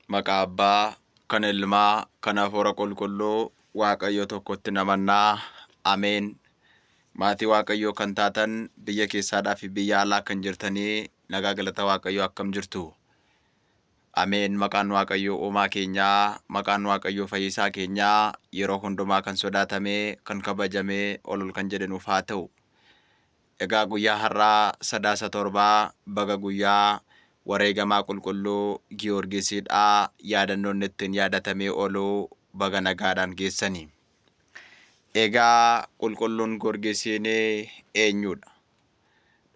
Maqaa Abbaa, kan Ilmaa, kan Hafuura Qulqulluu, Waaqayyo tokkotti namannaa. Ameen. Maatii Waaqayyoo kan taatan biyya keessaadhaa fi biyya alaa kan jirtanii nagaa galata Waaqayyoo akkam jirtu? Ameen. Maqaan Waaqayyoo uumaa keenyaa, maqaan Waaqayyoo fayyisaa keenyaa yeroo hundumaa kan sodaatamee, kan kabajamee ol kan jedhe nuuf haa ta'u. Egaa guyyaa har'aa 7 baga guyyaa wareegamaa qulqulluu Giyoorgisiidhaa yaadannoon ittiin yaadatamee ooluu baga nagaadhaan geessani. Egaa qulqulluun Goorgisiin eenyudha?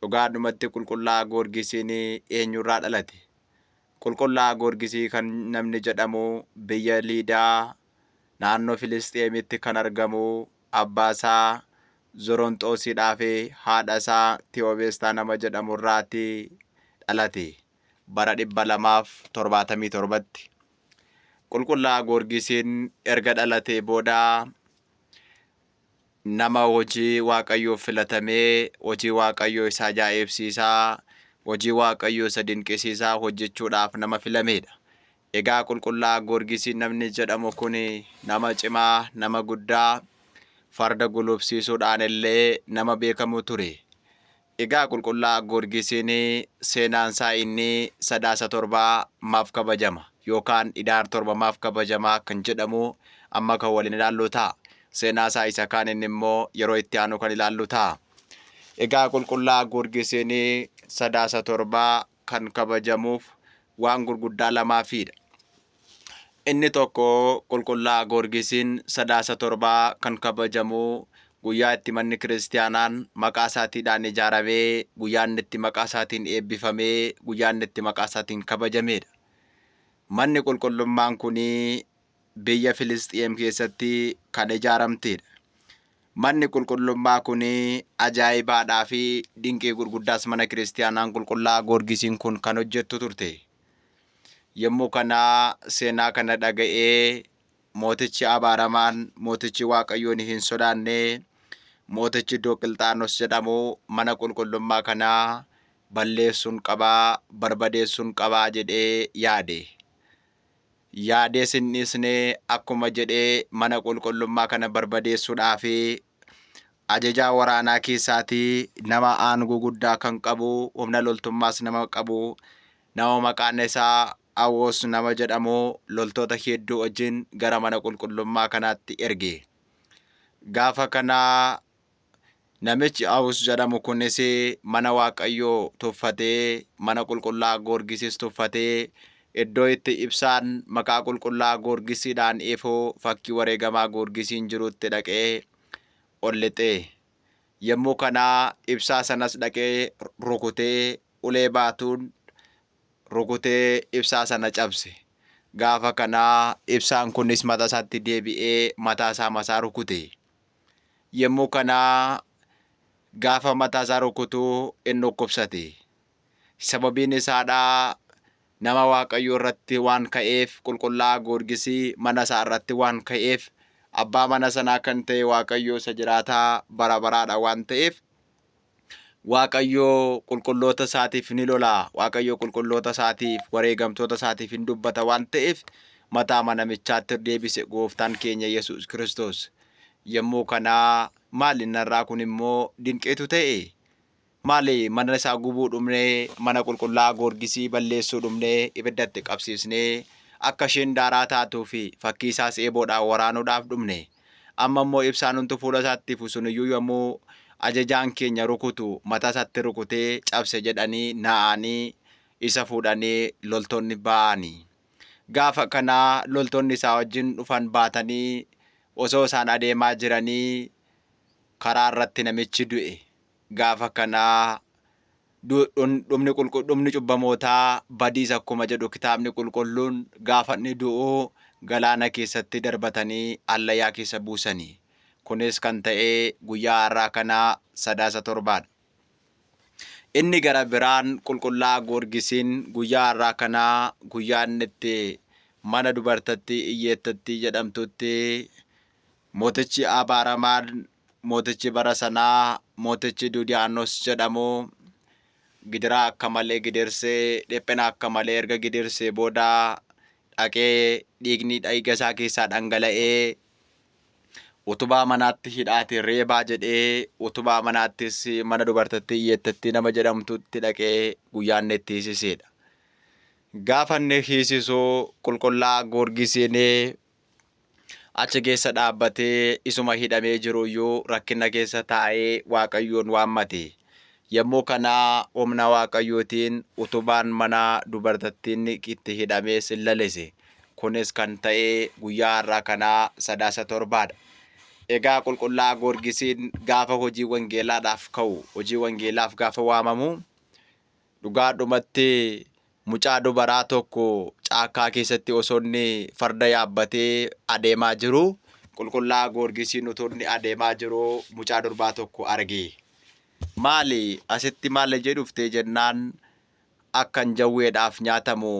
Dhugaadhumatti qulqullaa'aa Goorgisiin eenyurraa dhalate? Qulqullaa'aa Goorgisii kan namni jedhamu biyya Liidaa naannoo Filisxeemitti kan argamu abbaasaa Zoronxoosiidhaa fi haadhasaa Tiyoobestaa nama jedhamu irraatti dhalate bara 277tti. Qulqullaa'aa Goorgisiin erga dhalatee boodaa nama hojii Waaqayyoof filatamee hojii Waaqayyoo isa ajaa'ibsiisaa, hojii Waaqayyoo isa dinqisiisaa hojjechuudhaaf nama filamedha. Egaa qulqullaa'aa Goorgisiin namni jedhamu kun nama cimaa, nama guddaa, farda gulufsiisuudhaan illee nama beekamu ture. Egaa qulqullaa'aa Goorgisiin seenaansaa inni 7 maaf kabajama yookaan Idaar 7 maaf kabajama kan jedhamu amma kan waliin ilaallu ta'a. Seenaasaa isa kaan inni immoo yeroo itti aanu kan ilaallu ta'a. Egaa qulqullaa'aa Goorgisiin 7 kan kabajamuuf waan gurguddaa lamaafidha. Inni tokko qulqullaa'aa Goorgisiin 7 kan kabajamu guyyaa itti manni kiristaanaan maqaa isaatiidhaan ijaaramee, guyyaa inni itti maqaa isaatiin eebbifamee, guyyaa inni itti maqaa isaatiin kabajamedha. Manni qulqullummaan kun biyya Filisxeem keessatti kan ijaaramtedha. Manni qulqullummaa kun ajaa'ibaadhaa fi dinqii gurguddaas mana kiristaanaan qulqullaa'aa Goorgisiin kun kan hojjettu turte. Yommuu kana seenaa kana dhaga'ee mootichi abaaramaan, mootichi Waaqayyoon hin sodaanne, mootichi Dooqilxaanos jedhamu mana qulqullummaa kanaa balleessuun qabaa, barbadeessuun qabaa jedhee yaade. Yaadees hin dhiisne akkuma jedhee mana qulqullummaa kana barbadeessuudhaaf ajajaa waraanaa keessaatii nama aangoo guddaa kan qabu, humna loltummaas nama qabu, nama maqaan isaa Awos nama jedhamu loltoota hedduu wajjin gara mana qulqullummaa kanaatti erge. Gaafa kanaa namichi Awos jedhamu kunis mana Waaqayyoo tuffatee, mana qulqullaa'aa Goorgisiis tuffatee, iddoo itti ibsaan maqaa qulqullaa'aa Goorgisiidhaan ifu fakkii wareegamaa Goorgisiin jirutti dhaqee ol lixee. Yommuu kanaa ibsaa sanas dhaqee rukutee ulee baatuun rukutee ibsaa sana cabse. Gaafa kanaa ibsaan kunis mataa isaatti deebi'ee mataa isaa masaa rukute. Yommuu kanaa gaafa mataa isaa rukutuu inni dhukkubsate. Sababiin isaadhaa nama Waaqayyoo irratti waan ka'eef, qulqullaa'aa Goorgisii mana isaa irratti waan ka'eef, abbaa mana sanaa kan ta'e Waaqayyoo isa jiraataa bara baraadha waan ta'eef, Waaqayyoo qulqulloota isaatiif ni lola, Waaqayyoo qulqulloota isaatiif, wareegamtoota isaatiif hin dubbata waan ta'eef mataa namichaatti deebise gooftaan keenya Yesuus Kiristoos. Yommuu kanaa maali narraa kun immoo dinqiitu ta'e? Maali mana isaa gubuu dhumnee, mana qulqullaa'aa Goorgisii balleessuu dhumnee, ibiddatti qabsiisnee akka isheen daaraa taatuu fi fakkii isaas eeboodhaan waraanuudhaaf dhumne? Amma immoo ibsaan hunduu fuula isaatti ifu suniyyuu yommuu ajajaan keenya rukutu mataa isaatti rukutee cabse jedhanii naa'anii isa fuudhanii loltoonni ba'anii. Gaafa kanaa loltoonni isaa wajjin dhufan baatanii osoo isaan adeemaa jiranii karaa irratti namichi du'e. Gaafa kanaa dhumni cubbamootaa badiisa akkuma jedhu kitaabni qulqulluun gaafa inni du'u galaana keessatti darbatanii allayyaa keessa buusanii. Kunis kan ta'e guyyaa har'aa kanaa 7. Inni gara biraan qulqullaa'aa Goorgisiin guyyaa har'aa kanaa guyyaa inni itti mana dubartattii Iyyeettatti jedhamtutti mootichi abaaramaan, mootichi bara sanaa, mootichi Duudiyaanoos jedhamu gidiraa akka malee gidirsee, dhiphina akka malee erga gidirsee booda dhaqee dhiigni dhiiga isaa keessaa dhangala'ee utubaa manaatti hidhaati reebaa jedhee utubaa manaattis mana dubartittii Iyyeettatti nama jedhamtutti dhaqee guyyaan itti hiisisedha. Gaafa inni hiisisuu qulqullaa'aa Goorgisiin achi keessa dhaabbatee isuma hidhamee jiruyyuu rakkina keessa taa'ee Waaqayyoon waammate. Yommuu kana humna Waaqayyootiin utubaan mana dubartittiin itti hidhamee lalese. Kunis kan ta'e guyyaa har'aa kanaa 7 Egaa qulqullaa'aa Goorgisiin gaafa hojii wangeelaadhaaf ka'u, hojii wangeelaaf gaafa waamamu, dhugaadhumatti mucaa dubaraa tokko caakkaa keessatti osoo inni farda yaabbatee adeemaa jiru, qulqullaa'aa Goorgisiin utuu inni adeemaa jiru mucaa durbaa tokko arge. Maali asitti maal jedhuftee jennaan, akkan jawweedhaaf nyaatamu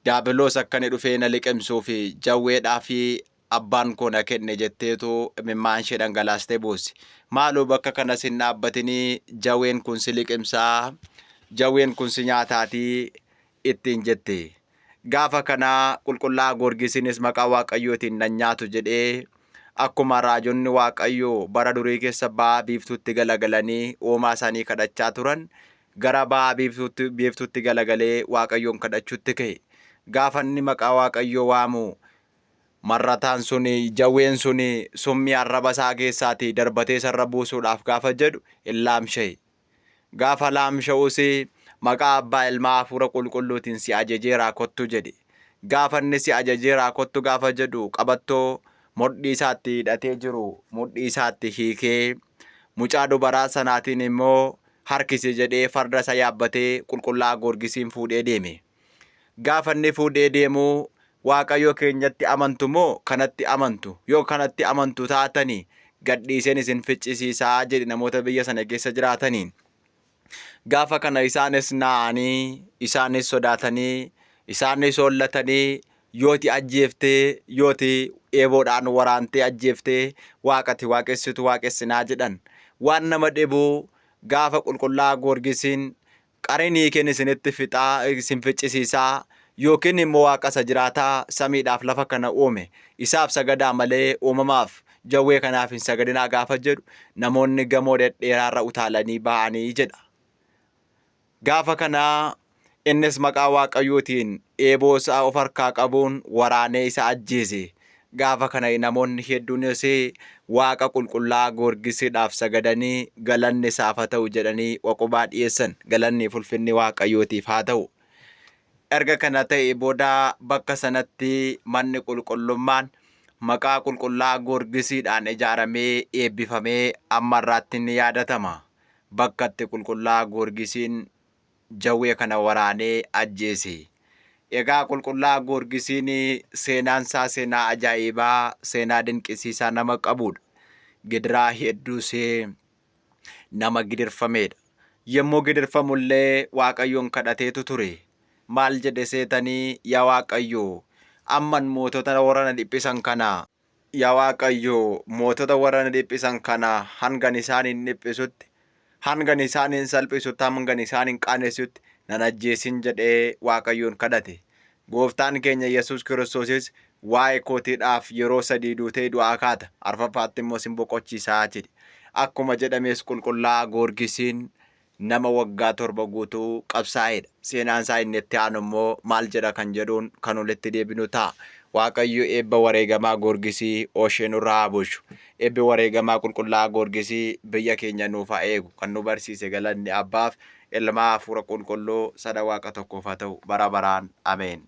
daabiloos akka inni dhufee na liqimsuuf jawweedhaaf abbaan koo na kenne jetteetu imimmaan ishee dhangalaastee boossi. Maaloo bakka kanas hin dhaabbatinii jawween kun si liqimsaa, jawween kun si nyaataatii ittiin jette. Gaafa kana qulqullaa'aa Goorgisiinis maqaa Waaqayyootiin nan nyaatu jedhee akkuma raajonni Waaqayyoo bara durii keessa ba'a biiftuutti galagalanii uumaa isaanii kadhachaa turan, gara ba'a biiftuutti galagalee Waaqayyoon kadhachuutti ka'e. Gaafa inni maqaa Waaqayyoo waamu, marrataan suni jawween suni summii arraba isaa keessaatii darbatee sarara buusuudhaaf gaafa jedhu hin laamsha'e. Gaafa laamsha'us maqaa Abbaa Ilmaa Hafuura Qulqulluutiin si ajajeeraa kottu jedhe. Gaafa inni si ajajeeraa kottu gaafa jedhu qabattoo mudhii isaatti hidhatee jiru mudhii isaatti hiikee mucaa dubaraa sanaatiin immoo harkisi jedhee farda isa yaabbatee qulqullaa'aa Goorgisiin fuudhee deeme. Gaafa inni fuudhee deemu Waaqayyo keenyatti amantu moo kanatti amantu? Yoo kanatti amantu taatanii gadhiiseen isin ficcisiisaa jedhe namoota biyya sana keessa jiraataniin. Gaafa kana isaanis naa'anii, isaanis sodaatanii, isaanis hollatanii, yooti ajjeeftee, yooti eeboodhaan waraantee ajjeeftee Waaqati waaqessitu waaqessinaa jedhan. Waan nama dhibu gaafa qulqullaa'aa Goorgisiin qarinii kenni isinitti fixaa isin ficcisiisaa yookiin immoo Waaqa isa jiraataa samiidhaaf lafa kana uume isaaf sagadaa malee uumamaaf jawwee kanaaf hin sagadinaa gaafa jedhu namoonni gamoo dhedheeraarra utaalanii ba'anii jedha. Gaafa kana innis maqaa Waaqayyootiin eeboo isaa of harkaa qabuun waraanee isa ajjeese. Gaafa kana namoonni hedduunis Waaqa qulqullaa'aa Goorgisiidhaaf sagadanii galanni isaaf haa ta'u jedhanii oqubaa dhiyeessan. Galanni ulfinni Waaqayyootiif haa ta'u. Erga kana ta'e booda bakka sanatti manni qulqullummaan maqaa qulqullaa'aa Goorgisiidhaan ijaaramee eebbifamee amma irraatti ni yaadatama. Bakka itti qulqullaa'aa Goorgisiin jawwee kana waraanee ajjeese. Egaa qulqullaa'aa Goorgisiin seenaan isaa seenaa ajaa'ibaa, seenaa dinqisiisaa nama qabudha. Gidiraa hedduus nama gidirfamedha. Yommuu gidirfamullee Waaqayyoon kadhateetu ture. Maal jedhe seetanii, yaa Waaqayyo, amman mootota warra na dhiphisan kana, yaa Waaqayyo, mootota warra na dhiphisan kana hangan isaaniin dhiphisutti, hangan isaaniin salphisutti, hangan isaaniin qaanessutti nan ajjeesin jedhee Waaqayyoon kadhate. Gooftaan keenya Yesuus Kiristoosis waa'ee kootiidhaaf yeroo 3 duutee du'aa kaata, arfaffaatti immoo sin boqochiisaa jedhe. Akkuma jedhames qulqullaa'aa Goorgisiin nama waggaa 7 guutuu qabsaa'edha. Seenaan isaa inni itti aanu immoo maal jedha kan jedhuun kan walitti deebinu ta'a. Waaqayyo eebba wareegamaa Goorgisii ooshee nurraa haa bulchu. Eebbi wareegamaa qulqullaa'aa Goorgisii biyya keenya nuuf haa eegu. Kan nu barsiise galanni Abbaaf, Ilmaa, Hafuura Qulqulluu sada Waaqa tokkoof haa ta'u bara baraan. Ameen.